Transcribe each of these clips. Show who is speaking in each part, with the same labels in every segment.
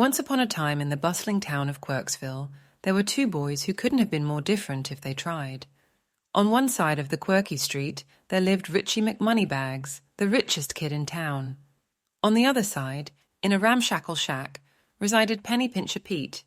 Speaker 1: Once upon a time in the bustling town of Quirksville, there were two boys who couldn't have been more different if they tried. On one side of the quirky street, there lived Richie McMoneybags, the richest kid in town. On the other side, in a ramshackle shack, resided Penny Pincher Pete,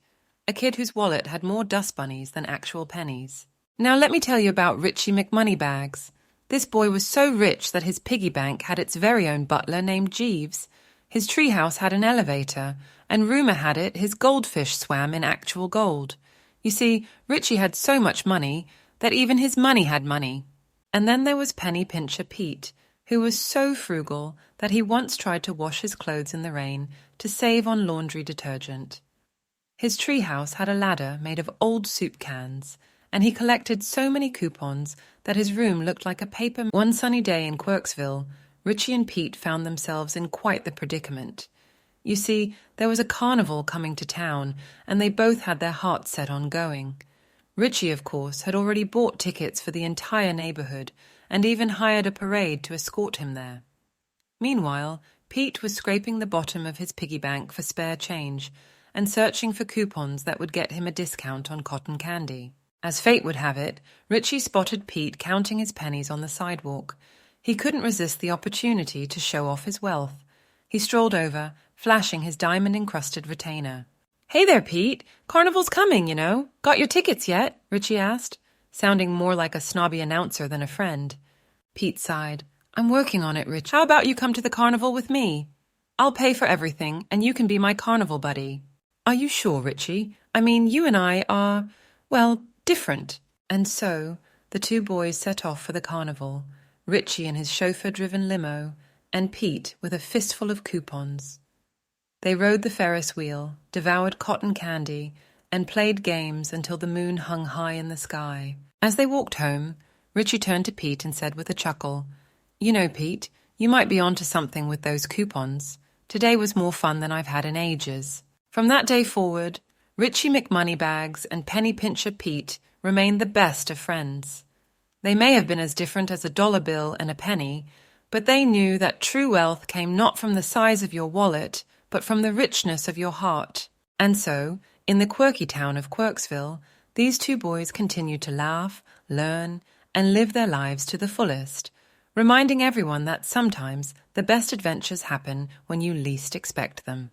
Speaker 1: a kid whose wallet had more dust bunnies than actual pennies. Now let me tell you about Richie McMoneybags. This boy was so rich that his piggy bank had its very own butler named Jeeves. His treehouse had an elevator, and rumour had it his goldfish swam in actual gold. You see, Richie had so much money that even his money had money. And then there was Penny Pincher Pete, who was so frugal that he once tried to wash his clothes in the rain to save on laundry detergent. His treehouse had a ladder made of old soup cans, and he collected so many coupons that his room looked like a paper. One sunny day in Quirksville, Richie and Pete found themselves in quite the predicament. You see, there was a carnival coming to town, and they both had their hearts set on going. Richie, of course, had already bought tickets for the entire neighborhood, and even hired a parade to escort him there. Meanwhile, Pete was scraping the bottom of his piggy bank for spare change, and searching for coupons that would get him a discount on cotton candy. As fate would have it, Richie spotted Pete counting his pennies on the sidewalk. He couldn't resist the opportunity to show off his wealth. He strolled over, flashing his diamond-encrusted retainer. "Hey there, Pete. Carnival's coming, you know. Got your tickets yet?" Richie asked, sounding more like a snobby announcer than a friend. Pete sighed. "I'm working on it, Rich. How about you come to the carnival with me? I'll pay for everything, and you can be my carnival buddy." "Are you sure, Richie? I mean, you and I are, well, different." And so the two boys set off for the carnival, Richie in his chauffeur-driven limo, and Pete with a fistful of coupons. They rode the Ferris wheel, devoured cotton candy, and played games until the moon hung high in the sky. As they walked home, Richie turned to Pete and said with a chuckle, "You know, Pete, you might be onto something with those coupons. Today was more fun than I've had in ages." From that day forward, Richie McMoneybags and Penny Pincher Pete remained the best of friends. They may have been as different as a dollar bill and a penny, but they knew that true wealth came not from the size of your wallet, but from the richness of your heart. And so, in the quirky town of Quirksville, these two boys continued to laugh, learn, and live their lives to the fullest, reminding everyone that sometimes the best adventures happen when you least expect them.